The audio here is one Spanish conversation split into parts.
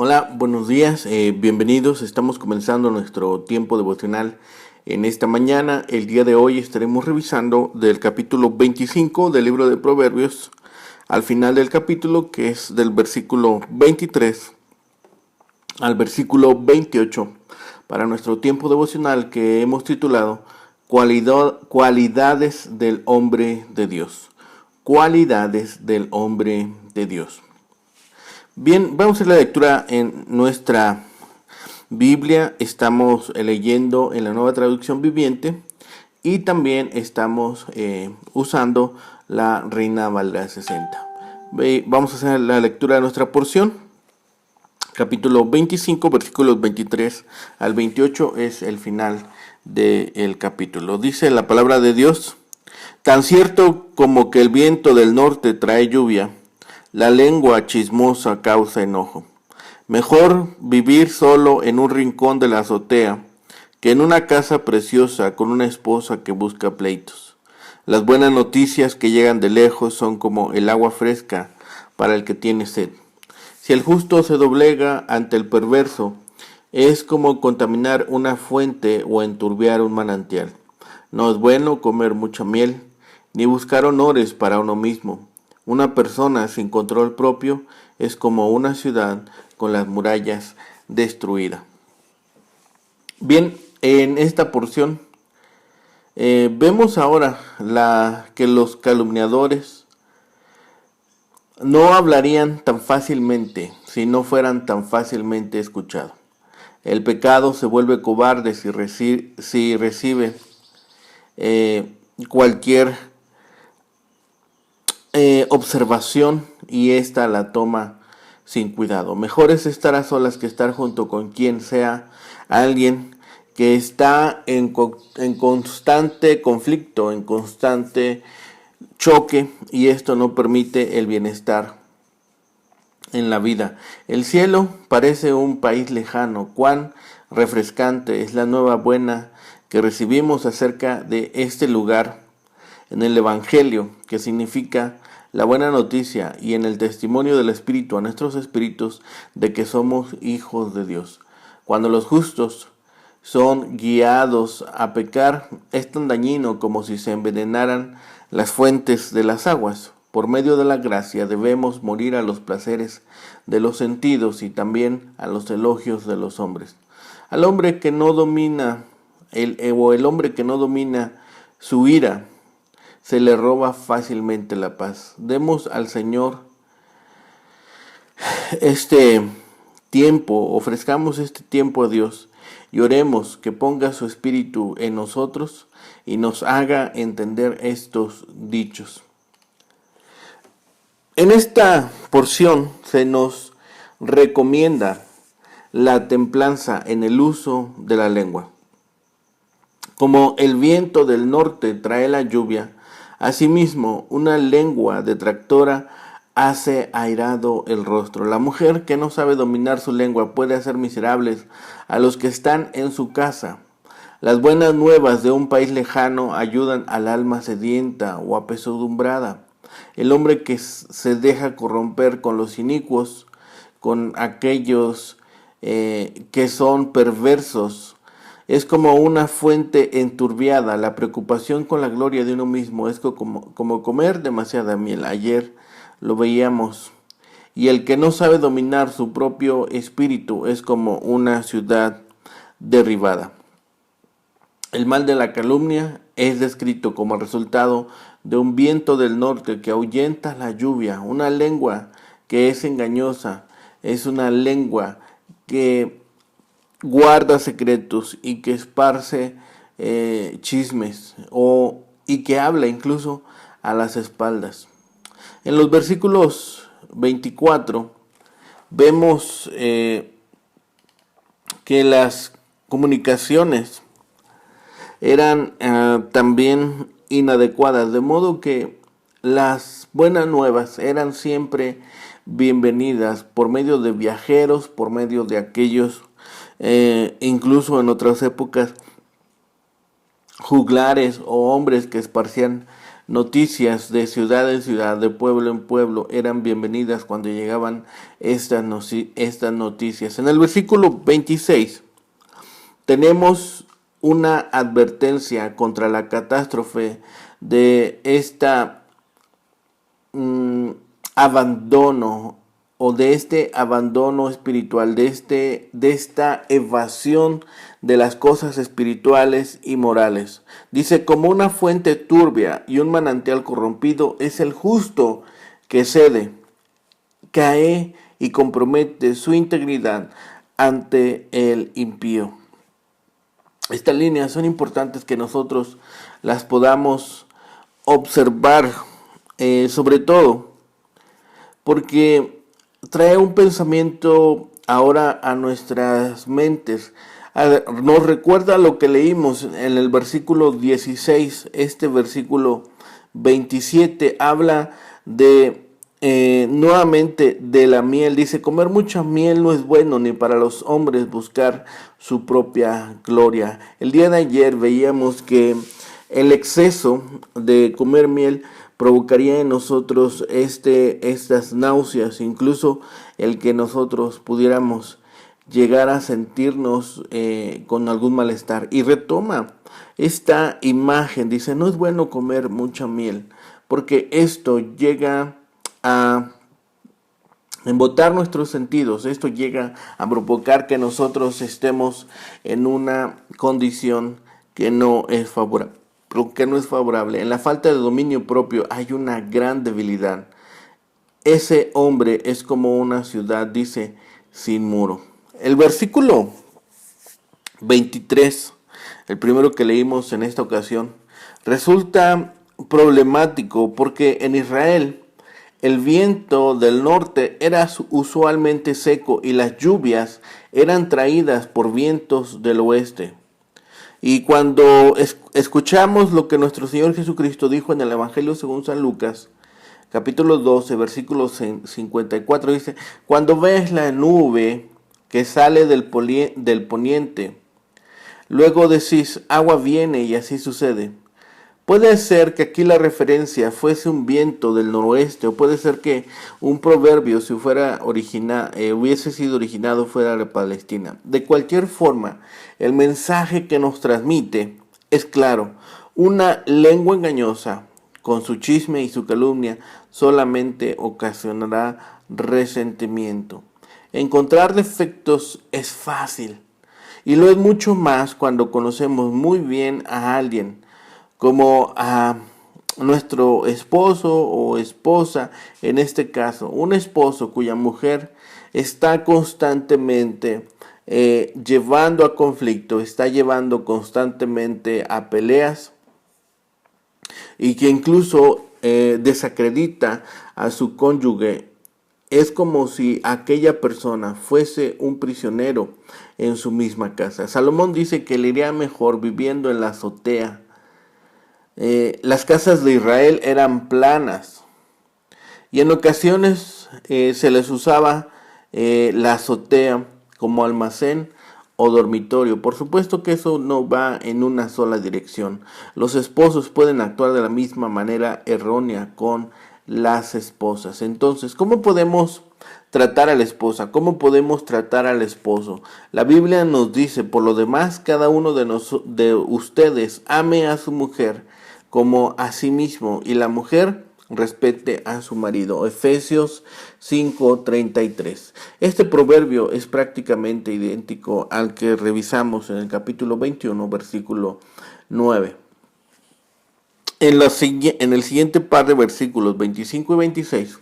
Hola, buenos días, bienvenidos. Estamos comenzando nuestro tiempo devocional en esta mañana. El día de hoy estaremos revisando del capítulo 25 del libro de Proverbios al final del capítulo, que es del versículo 23 al versículo 28, para nuestro tiempo devocional que hemos titulado Cualidades del hombre de Dios. Cualidades del hombre de Dios. Bien, vamos a hacer la lectura en nuestra Biblia. Estamos leyendo en la Nueva Traducción Viviente y también estamos usando la Reina Valera 60. Vamos a hacer la lectura de nuestra porción. Capítulo 25, versículos 23 al 28 es el final del capítulo. Dice la palabra de Dios: Tan cierto como que el viento del norte trae lluvia, la lengua chismosa causa enojo. Mejor vivir solo en un rincón de la azotea que en una casa preciosa con una esposa que busca pleitos. Las buenas noticias que llegan de lejos son como el agua fresca para el que tiene sed. Si el justo se doblega ante el perverso, es como contaminar una fuente o enturbiar un manantial. No es bueno comer mucha miel, ni buscar honores para uno mismo. Una persona sin control propio es como una ciudad con las murallas destruidas. Bien, en esta porción vemos ahora que los calumniadores no hablarían tan fácilmente si no fueran tan fácilmente escuchados. El pecado se vuelve cobarde si recibe cualquier observación y ésta la toma sin cuidado. Mejor es estar a solas que estar junto con quien sea alguien que está en constante conflicto, en constante choque, y esto no permite el bienestar en la vida. El cielo parece un país lejano. Cuán refrescante es la nueva buena que recibimos acerca de este lugar en el Evangelio, que significa la buena noticia, y en el testimonio del Espíritu a nuestros espíritus de que somos hijos de Dios. Cuando los justos son guiados a pecar, es tan dañino como si se envenenaran las fuentes de las aguas. Por medio de la gracia debemos morir a los placeres de los sentidos y también a los elogios de los hombres. Al hombre que no domina, el hombre que no domina su ira, se le roba fácilmente la paz. Demos al Señor este tiempo, ofrezcamos este tiempo a Dios y oremos que ponga su espíritu en nosotros y nos haga entender estos dichos. En esta porción se nos recomienda la templanza en el uso de la lengua. Como el viento del norte trae la lluvia, asimismo una lengua detractora hace airado el rostro. La mujer que no sabe dominar su lengua puede hacer miserables a los que están en su casa. Las buenas nuevas de un país lejano ayudan al alma sedienta o apesadumbrada. El hombre que se deja corromper con los inicuos, con aquellos que son perversos, es como una fuente enturbiada. La preocupación con la gloria de uno mismo es como comer demasiada miel. Ayer lo veíamos. Y el que no sabe dominar su propio espíritu es como una ciudad derribada. El mal de la calumnia es descrito como el resultado de un viento del norte que ahuyenta la lluvia. Una lengua que es engañosa es una lengua que guarda secretos y que esparce chismes y que habla incluso a las espaldas. En los versículos 24 vemos que las comunicaciones eran también inadecuadas, de modo que las buenas nuevas eran siempre bienvenidas por medio de viajeros, por medio de aquellos, incluso en otras épocas, juglares o hombres que esparcían noticias de ciudad en ciudad, de pueblo en pueblo, eran bienvenidas cuando llegaban estas noticias. En el versículo 26 tenemos una advertencia contra la catástrofe de abandono, o de este abandono espiritual, de esta evasión de las cosas espirituales y morales. Dice: como una fuente turbia y un manantial corrompido es el justo que cede, cae y compromete su integridad ante el impío. Estas líneas son importantes que nosotros las podamos observar, sobre todo porque trae un pensamiento ahora a nuestras mentes. Nos recuerda lo que leímos en el versículo 16. Este versículo 27 habla de nuevamente de la miel. Dice: comer mucha miel no es bueno, ni para los hombres buscar su propia gloria. El día de ayer veíamos que el exceso de comer miel provocaría en nosotros estas náuseas, incluso el que nosotros pudiéramos llegar a sentirnos con algún malestar. Y retoma esta imagen, dice: no es bueno comer mucha miel, porque esto llega a embotar nuestros sentidos, esto llega a provocar que nosotros estemos en una condición que no es favorable. En la falta de dominio propio hay una gran debilidad. Ese hombre es como una ciudad, dice, sin muro. El versículo 23, el primero que leímos en esta ocasión, resulta problemático porque en Israel el viento del norte era usualmente seco y las lluvias eran traídas por vientos del oeste. Y cuando escuchamos lo que nuestro Señor Jesucristo dijo en el Evangelio según San Lucas, capítulo 12, versículo 54, dice: cuando ves la nube que sale del poniente, luego decís: agua viene, y así sucede. Puede ser que aquí la referencia fuese un viento del noroeste, o puede ser que un proverbio si hubiese sido originado fuera de Palestina. De cualquier forma, el mensaje que nos transmite es claro: una lengua engañosa, con su chisme y su calumnia, solamente ocasionará resentimiento. Encontrar defectos es fácil, y lo es mucho más cuando conocemos muy bien a alguien, como a nuestro esposo o esposa. En este caso, un esposo cuya mujer está constantemente llevando a conflicto, está llevando constantemente a peleas, y que incluso desacredita a su cónyuge. Es como si aquella persona fuese un prisionero en su misma casa. Salomón dice que le iría mejor viviendo en la azotea. Las casas de Israel eran planas, y en ocasiones se les usaba la azotea como almacén o dormitorio. Por supuesto que eso no va en una sola dirección. Los esposos pueden actuar de la misma manera errónea con las esposas. Entonces, ¿cómo podemos tratar a la esposa? ¿Cómo podemos tratar al esposo? La Biblia nos dice: por lo demás, cada uno de ustedes ame a su mujer como a sí mismo, y la mujer respete a su marido. Efesios 5:33. Este proverbio es prácticamente idéntico al que revisamos en el capítulo 21, versículo 9. En el siguiente par de versículos 25 y 26,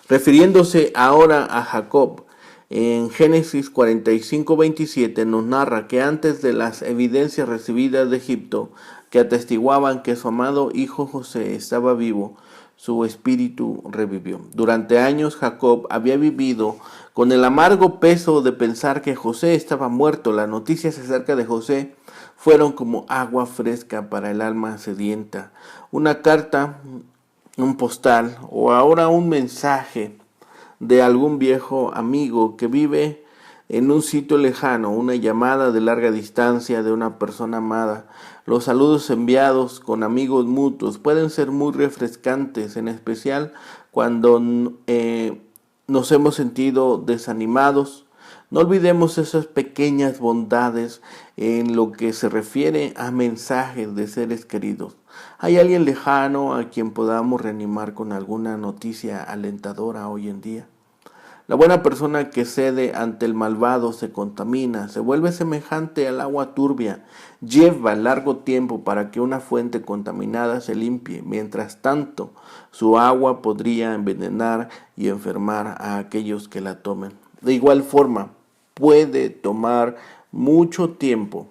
refiriéndose ahora a Jacob, en Génesis 45:27 nos narra que antes de las evidencias recibidas de Egipto, que atestiguaban que su amado hijo José estaba vivo, su espíritu revivió. Durante años Jacob había vivido con el amargo peso de pensar que José estaba muerto. Las noticias acerca de José fueron como agua fresca para el alma sedienta. Una carta, un postal, o ahora un mensaje de algún viejo amigo que vive en un sitio lejano, una llamada de larga distancia de una persona amada. Los saludos enviados con amigos mutuos pueden ser muy refrescantes, en especial cuando nos hemos sentido desanimados. No olvidemos esas pequeñas bondades en lo que se refiere a mensajes de seres queridos. ¿Hay alguien lejano a quien podamos reanimar con alguna noticia alentadora hoy en día? La buena persona que cede ante el malvado se contamina, se vuelve semejante al agua turbia. Lleva largo tiempo para que una fuente contaminada se limpie. Mientras tanto, su agua podría envenenar y enfermar a aquellos que la tomen. De igual forma, puede tomar mucho tiempo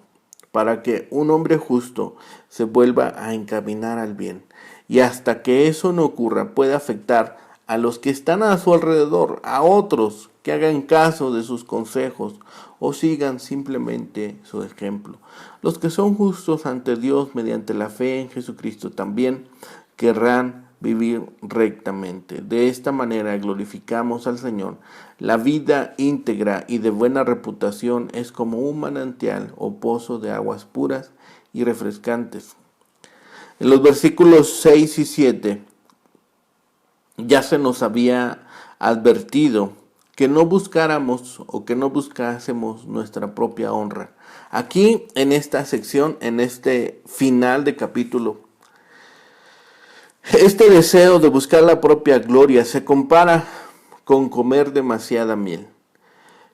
para que un hombre justo se vuelva a encaminar al bien. Y hasta que eso no ocurra, puede afectar a los que están a su alrededor, a otros que hagan caso de sus consejos o sigan simplemente su ejemplo. Los que son justos ante Dios mediante la fe en Jesucristo también querrán vivir rectamente. De esta manera glorificamos al Señor. La vida íntegra y de buena reputación es como un manantial o pozo de aguas puras y refrescantes. En los versículos 6 y 7 ya se nos había advertido que no buscáramos o que no buscásemos nuestra propia honra. Aquí en esta sección, en este final de capítulo, este deseo de buscar la propia gloria se compara con comer demasiada miel,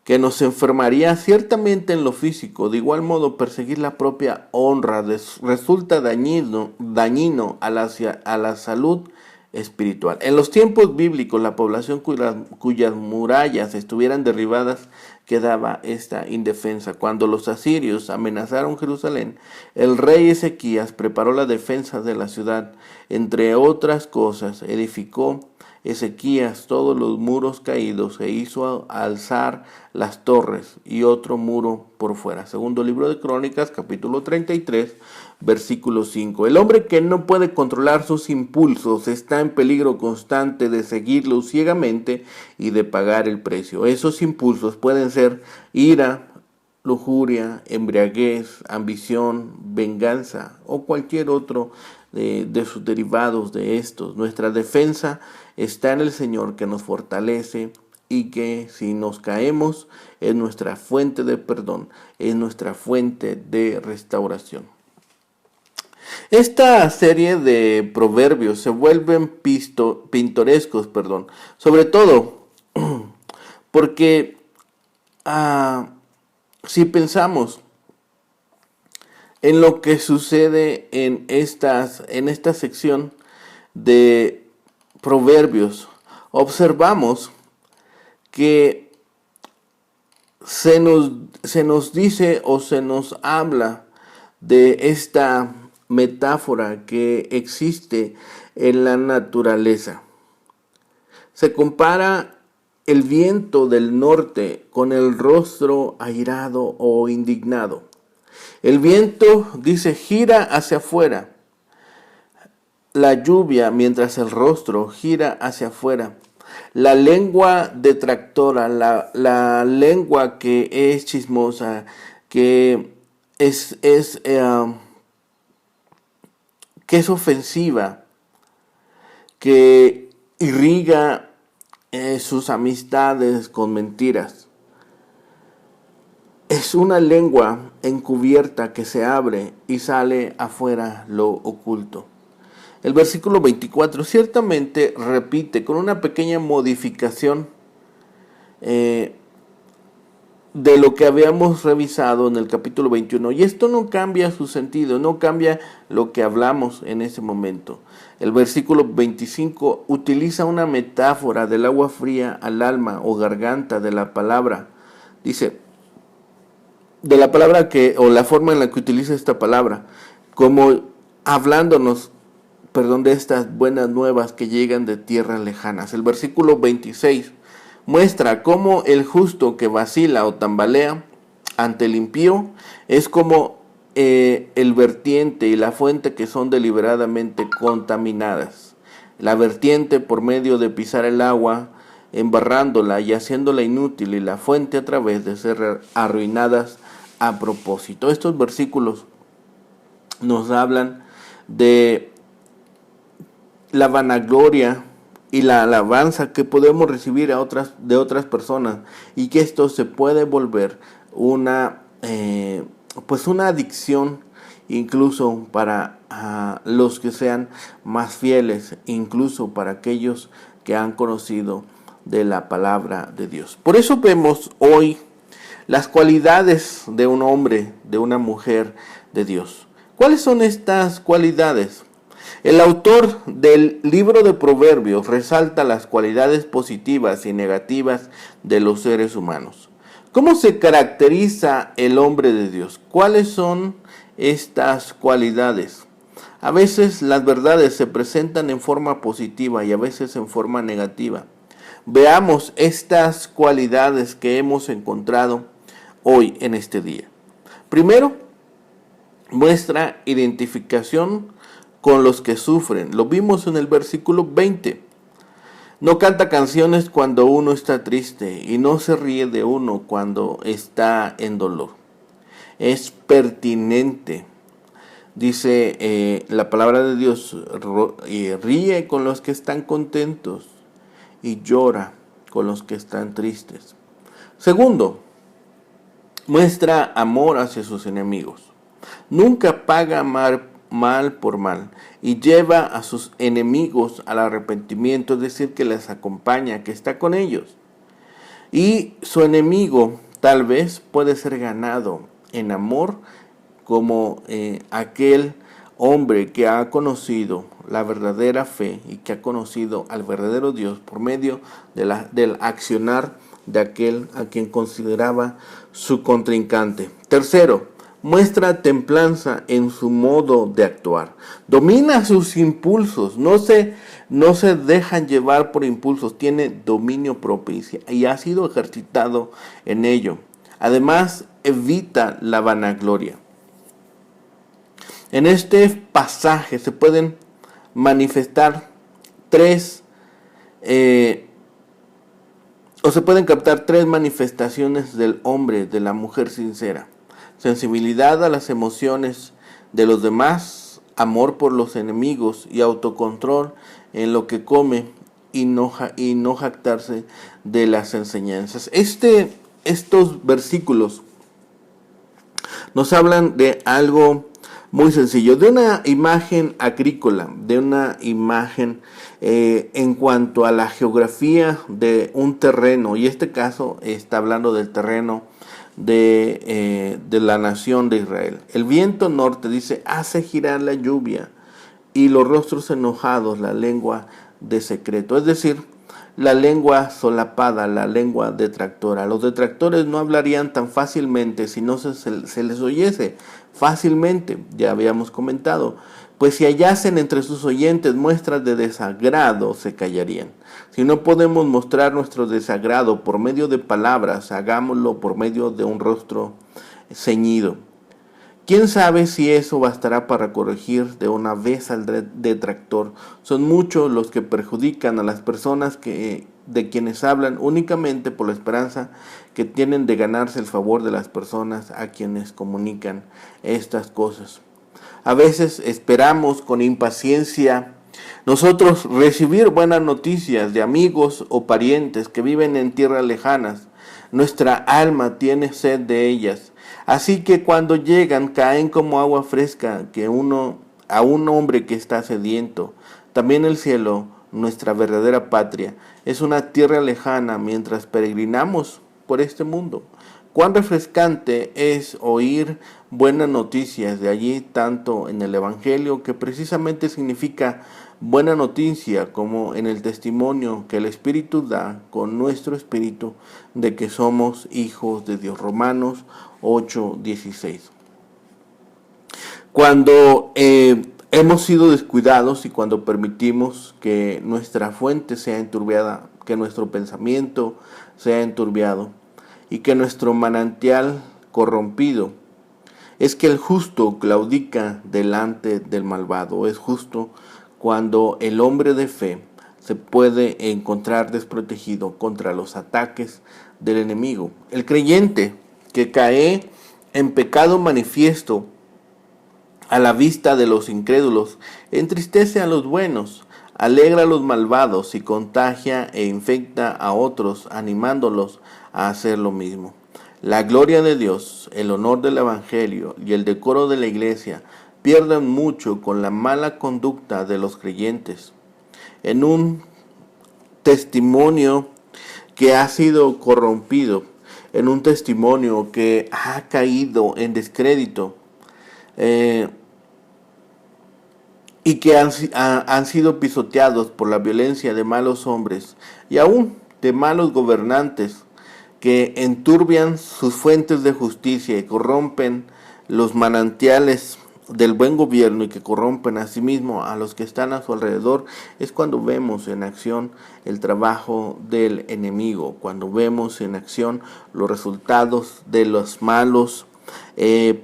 que nos enfermaría ciertamente en lo físico. De igual modo, perseguir la propia honra resulta dañino a la salud espiritual. En los tiempos bíblicos, la población cuyas murallas estuvieran derribadas quedaba esta indefensa. Cuando los asirios amenazaron Jerusalén, el rey Ezequías preparó la defensa de la ciudad. Entre otras cosas, edificó Ezequías todos los muros caídos e hizo alzar las torres y otro muro por fuera. Segundo libro de Crónicas, capítulo 33, versículo 5. El hombre que no puede controlar sus impulsos está en peligro constante de seguirlos ciegamente y de pagar el precio. Esos impulsos pueden ser ira, lujuria, embriaguez, ambición, venganza o cualquier otro de sus derivados de estos. Nuestra defensa está en el Señor, que nos fortalece y que si nos caemos es nuestra fuente de perdón, es nuestra fuente de restauración. Esta serie de proverbios se vuelven pintorescos, sobre todo porque si pensamos en lo que sucede en esta sección de proverbios, observamos que se nos dice o se nos habla de esta metáfora que existe en la naturaleza. Se compara el viento del norte con el rostro airado o indignado. El viento, dice, gira hacia afuera. La lluvia, mientras el rostro gira hacia afuera. La lengua detractora, la lengua que es chismosa, que es ofensiva, que irriga sus amistades con mentiras. Es una lengua encubierta que se abre y sale afuera lo oculto. El versículo 24 ciertamente repite con una pequeña modificación de lo que habíamos revisado en el capítulo 21. Y esto no cambia su sentido, no cambia lo que hablamos en ese momento. El versículo 25 utiliza una metáfora del agua fría al alma o garganta de la palabra. Dice, de la palabra o la forma en la que utiliza esta palabra, como hablándonos, de estas buenas nuevas que llegan de tierras lejanas. El versículo 26 muestra cómo el justo que vacila o tambalea ante el impío es como el vertiente y la fuente que son deliberadamente contaminadas. La vertiente, por medio de pisar el agua, embarrándola y haciéndola inútil, y la fuente a través de ser arruinadas a propósito. Estos versículos nos hablan de la vanagloria y la alabanza que podemos recibir de otras personas, y que esto se puede volver una adicción, incluso para los que sean más fieles, incluso para aquellos que han conocido de la palabra de Dios. Por eso vemos hoy las cualidades de un hombre, de una mujer de Dios. ¿Cuáles son estas cualidades? El autor del libro de Proverbios resalta las cualidades positivas y negativas de los seres humanos. ¿Cómo se caracteriza el hombre de Dios? ¿Cuáles son estas cualidades? A veces las verdades se presentan en forma positiva y a veces en forma negativa. Veamos estas cualidades que hemos encontrado hoy en este día. Primero, muestra identificación con los que sufren. Lo vimos en el versículo 20. No canta canciones cuando uno está triste y no se ríe de uno cuando está en dolor. Es pertinente. Dice la palabra de Dios, ríe con los que están contentos y llora con los que están tristes. Segundo, muestra amor hacia sus enemigos. Nunca paga mal por mal y lleva a sus enemigos al arrepentimiento, es decir, que les acompaña, que está con ellos. Y su enemigo tal vez puede ser ganado en amor, como aquel hombre que ha conocido la verdadera fe y que ha conocido al verdadero Dios por medio del accionar de aquel a quien consideraba su contrincante. Tercero, muestra templanza en su modo de actuar. Domina sus impulsos, no se dejan llevar por impulsos, tiene dominio propio y ha sido ejercitado en ello. Además, evita la vanagloria. En este pasaje se pueden manifestar se pueden captar tres manifestaciones del hombre, de la mujer sincera: sensibilidad a las emociones de los demás, amor por los enemigos y autocontrol en lo que come, y no jactarse de las enseñanzas. Estos versículos nos hablan de algo muy sencillo, de una imagen agrícola, de una imagen en cuanto a la geografía de un terreno, y este caso está hablando del terreno de la nación de Israel. El viento norte, dice, hace girar la lluvia, y los rostros enojados la lengua de secreto, es decir, la lengua solapada, la lengua detractora. Los detractores no hablarían tan fácilmente si no se les oyese fácilmente, ya habíamos comentado, pues si hallasen entre sus oyentes muestras de desagrado, se callarían. Si no podemos mostrar nuestro desagrado por medio de palabras, hagámoslo por medio de un rostro ceñido. ¿Quién sabe si eso bastará para corregir de una vez al detractor? Son muchos los que perjudican a las personas de quienes hablan únicamente por la esperanza que tienen de ganarse el favor de las personas a quienes comunican estas cosas. A veces esperamos con impaciencia nosotros recibir buenas noticias de amigos o parientes que viven en tierras lejanas. Nuestra alma tiene sed de ellas. Así que cuando llegan caen como agua fresca a un hombre que está sediento. También el cielo, nuestra verdadera patria, es una tierra lejana mientras peregrinamos por este mundo. Cuán refrescante es oír buenas noticias de allí, tanto en el Evangelio, que precisamente significa buena noticia, como en el testimonio que el Espíritu da con nuestro espíritu de que somos hijos de Dios. Romanos 8:16. Cuando hemos sido descuidados y cuando permitimos que nuestra fuente sea enturbiada, que nuestro pensamiento sea enturbiado y que nuestro manantial corrompido, es que el justo claudica delante del malvado. Es justo cuando el hombre de fe se puede encontrar desprotegido contra los ataques del enemigo. El creyente que cae en pecado manifiesto a la vista de los incrédulos entristece a los buenos, alegra a los malvados y contagia e infecta a otros, animándolos a hacer lo mismo. La gloria de Dios, el honor del Evangelio y el decoro de la iglesia pierden mucho con la mala conducta de los creyentes. En un testimonio que ha sido corrompido, en un testimonio que ha caído en descrédito, y que han sido pisoteados por la violencia de malos hombres y aún de malos gobernantes que enturbian sus fuentes de justicia y corrompen los manantiales del buen gobierno y que corrompen asimismo a los que están a su alrededor, es cuando vemos en acción el trabajo del enemigo, cuando vemos en acción los resultados de los malos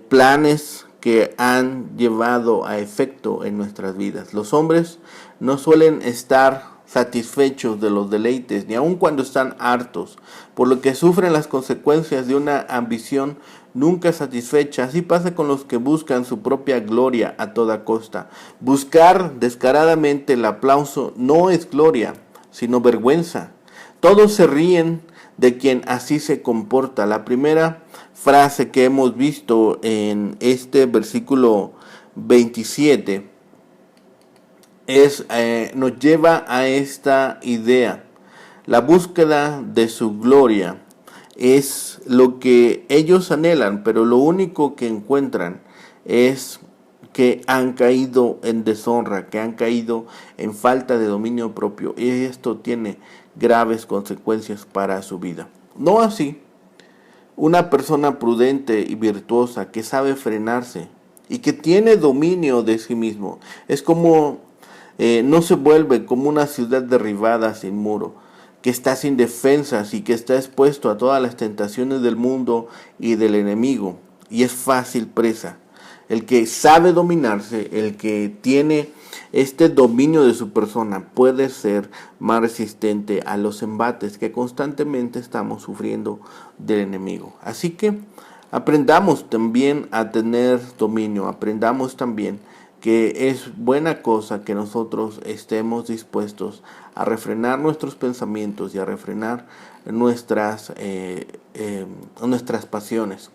planes que han llevado a efecto en nuestras vidas. Los hombres no suelen estar satisfechos de los deleites, ni aun cuando están hartos, por lo que sufren las consecuencias de una ambición nunca satisfecha. Así pasa con los que buscan su propia gloria a toda costa. Buscar descaradamente el aplauso no es gloria, sino vergüenza. Todos se ríen de quien así se comporta. La primera frase que hemos visto en este versículo 27 nos lleva a esta idea. La búsqueda de su gloria es lo que ellos anhelan, pero lo único que encuentran es que han caído en deshonra, que han caído en falta de dominio propio, y esto tiene graves consecuencias para su vida. No así una persona prudente y virtuosa que sabe frenarse y que tiene dominio de sí mismo. Es como no se vuelve como una ciudad derribada sin muro, que está sin defensas y que está expuesto a todas las tentaciones del mundo y del enemigo, y es fácil presa. El que sabe dominarse, el que tiene este dominio de su persona, puede ser más resistente a los embates que constantemente estamos sufriendo del enemigo. Así que aprendamos también a tener dominio, aprendamos también que es buena cosa que nosotros estemos dispuestos a refrenar nuestros pensamientos y a refrenar nuestras pasiones.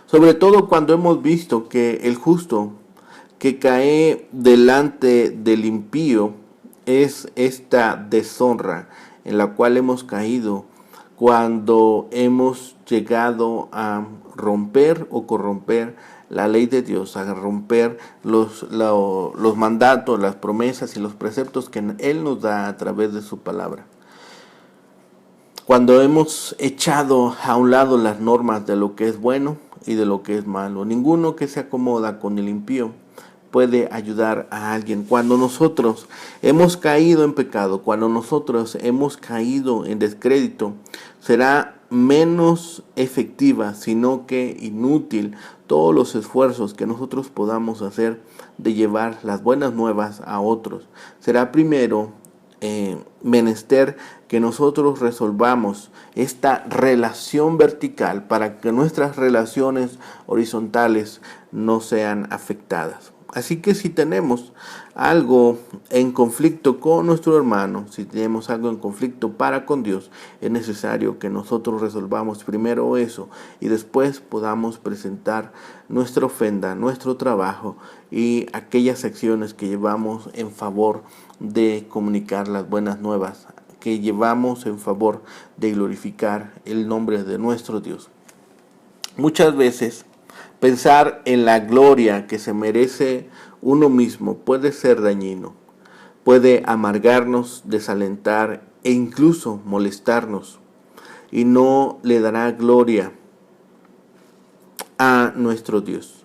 Sobre todo cuando hemos visto que el justo que cae delante del impío es esta deshonra en la cual hemos caído cuando hemos llegado a romper o corromper la ley de Dios, a romper los mandatos, las promesas y los preceptos que Él nos da a través de su palabra. Cuando hemos echado a un lado las normas de lo que es bueno y de lo que es malo, ninguno que se acomoda con el impío puede ayudar a alguien. Cuando nosotros hemos caído en pecado, cuando nosotros hemos caído en descrédito, será menos efectiva, sino que inútil, todos los esfuerzos que nosotros podamos hacer de llevar las buenas nuevas a otros. Será primero menester que nosotros resolvamos esta relación vertical para que nuestras relaciones horizontales no sean afectadas. Así que si tenemos algo en conflicto con nuestro hermano, si tenemos algo en conflicto para con Dios, es necesario que nosotros resolvamos primero eso y después podamos presentar nuestra ofrenda, nuestro trabajo y aquellas acciones que llevamos en favor de comunicar las buenas nuevas, que llevamos en favor de glorificar el nombre de nuestro Dios. Muchas veces pensar en la gloria que se merece uno mismo puede ser dañino, puede amargarnos, desalentar e incluso molestarnos, y no le dará gloria a nuestro Dios.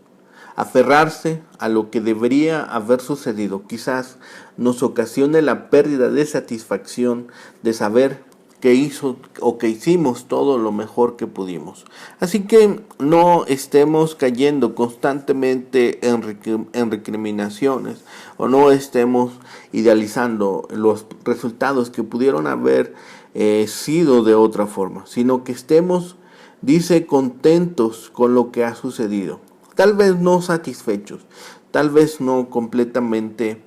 Aferrarse a lo que debería haber sucedido quizás nos ocasione la pérdida de satisfacción de saber que hizo o que hicimos todo lo mejor que pudimos. Así que no estemos cayendo constantemente en recriminaciones o no estemos idealizando los resultados que pudieron haber sido de otra forma, sino que estemos, dice, contentos con lo que ha sucedido. Tal vez no satisfechos, tal vez no completamente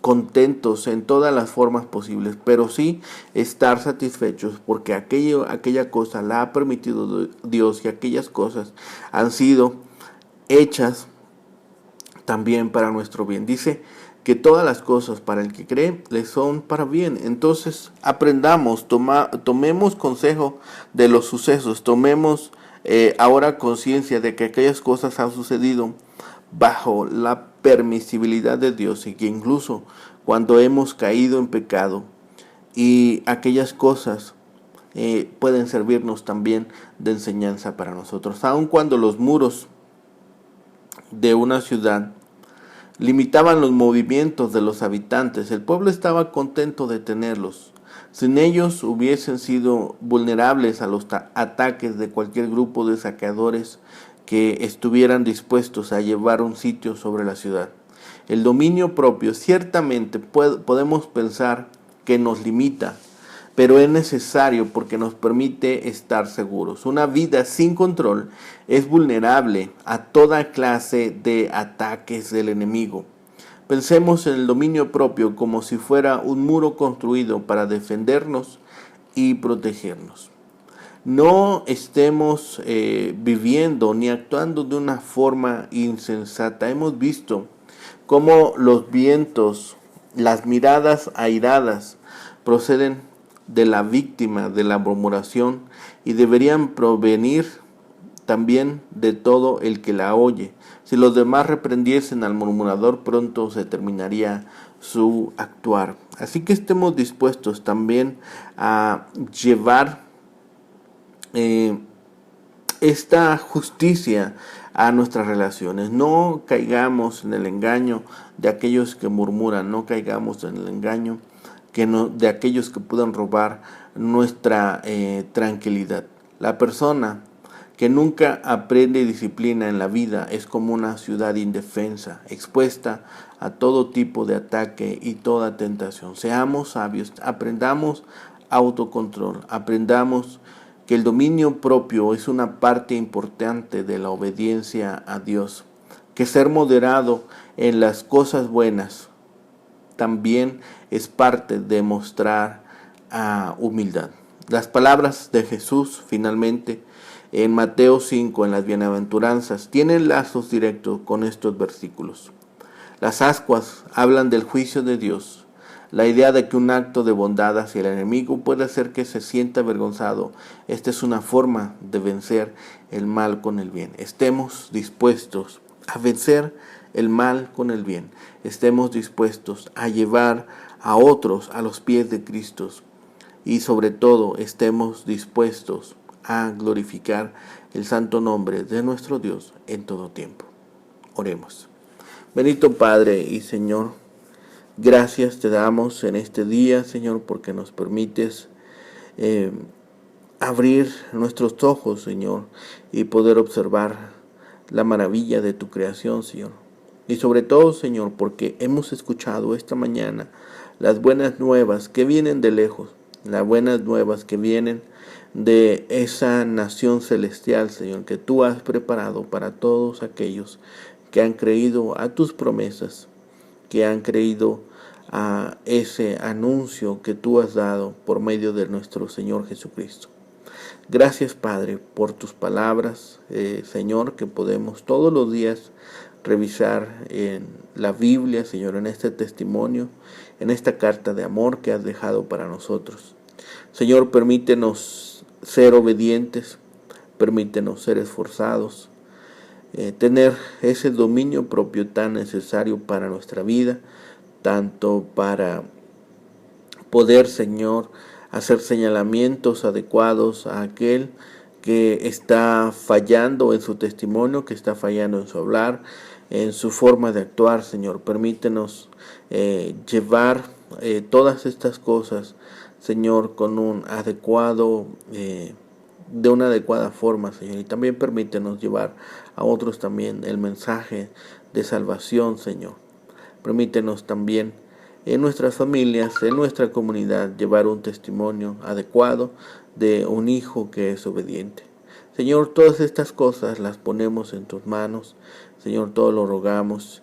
contentos en todas las formas posibles, pero sí estar satisfechos porque aquella cosa la ha permitido Dios y aquellas cosas han sido hechas también para nuestro bien. Dice que todas las cosas para el que cree le son para bien. Entonces aprendamos, tomemos consejo de los sucesos, tomemos ahora conciencia de que aquellas cosas han sucedido bajo la permisibilidad de Dios y que incluso cuando hemos caído en pecado y aquellas cosas pueden servirnos también de enseñanza para nosotros. Aun cuando los muros de una ciudad limitaban los movimientos de los habitantes, el pueblo estaba contento de tenerlos. Sin ellos hubiesen sido vulnerables a los ataques de cualquier grupo de saqueadores que estuvieran dispuestos a llevar un sitio sobre la ciudad. El dominio propio ciertamente podemos pensar que nos limita, pero es necesario porque nos permite estar seguros. Una vida sin control es vulnerable a toda clase de ataques del enemigo. Pensemos en el dominio propio como si fuera un muro construido para defendernos y protegernos. No estemos viviendo ni actuando de una forma insensata. Hemos visto cómo los vientos, las miradas airadas proceden de la víctima de la murmuración y deberían provenir también de todo el que la oye. Si los demás reprendiesen al murmurador, pronto se terminaría su actuar. Así que estemos dispuestos también a llevar esta justicia a nuestras relaciones. No caigamos en el engaño de aquellos que murmuran, no caigamos en el engaño de aquellos que puedan robar nuestra tranquilidad. La persona que nunca aprende disciplina en la vida es como una ciudad indefensa, expuesta a todo tipo de ataque y toda tentación. Seamos sabios, aprendamos autocontrol, aprendamos que el dominio propio es una parte importante de la obediencia a Dios, que ser moderado en las cosas buenas también es parte de mostrar humildad. Las palabras de Jesús finalmente en Mateo 5 en las bienaventuranzas tienen lazos directos con estos versículos. Las ascuas hablan del juicio de Dios. La idea de que un acto de bondad hacia el enemigo puede hacer que se sienta avergonzado. Esta es una forma de vencer el mal con el bien. Estemos dispuestos a vencer el mal con el bien. Estemos dispuestos a llevar a otros a los pies de Cristo. Y sobre todo estemos dispuestos a glorificar el santo nombre de nuestro Dios en todo tiempo. Oremos. Bendito Padre y Señor, gracias te damos en este día, Señor, porque nos permites abrir nuestros ojos, Señor, y poder observar la maravilla de tu creación, Señor. Y sobre todo, Señor, porque hemos escuchado esta mañana las buenas nuevas que vienen de lejos, las buenas nuevas que vienen de esa nación celestial, Señor, que tú has preparado para todos aquellos que han creído a tus promesas, que han creído a ese anuncio que tú has dado por medio de nuestro Señor Jesucristo. Gracias, Padre, por tus palabras, Señor, que podemos todos los días revisar en la Biblia, Señor, en este testimonio, en esta carta de amor que has dejado para nosotros. Señor, permítenos ser obedientes, permítenos ser esforzados, tener ese dominio propio tan necesario para nuestra vida, tanto para poder, Señor, hacer señalamientos adecuados a aquel que está fallando en su testimonio, que está fallando en su hablar, en su forma de actuar, Señor. Permítenos llevar todas estas cosas, Señor, con un adecuado, de una adecuada forma, Señor. Y también permítenos llevar a otros también el mensaje de salvación, Señor. Permítenos también en nuestras familias, en nuestra comunidad, llevar un testimonio adecuado de un hijo que es obediente. Señor, todas estas cosas las ponemos en tus manos. Señor, todo lo rogamos,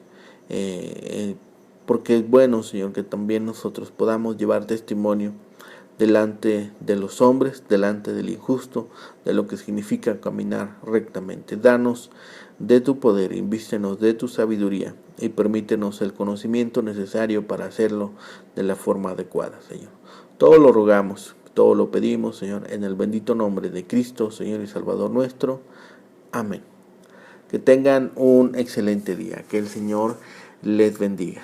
porque es bueno, Señor, que también nosotros podamos llevar testimonio delante de los hombres, delante del injusto, de lo que significa caminar rectamente. Danos de tu poder, invístenos de tu sabiduría y permítenos el conocimiento necesario para hacerlo de la forma adecuada, Señor. Todo lo rogamos, todo lo pedimos, Señor, en el bendito nombre de Cristo, Señor y Salvador nuestro. Amén. Que tengan un excelente día. Que el Señor les bendiga.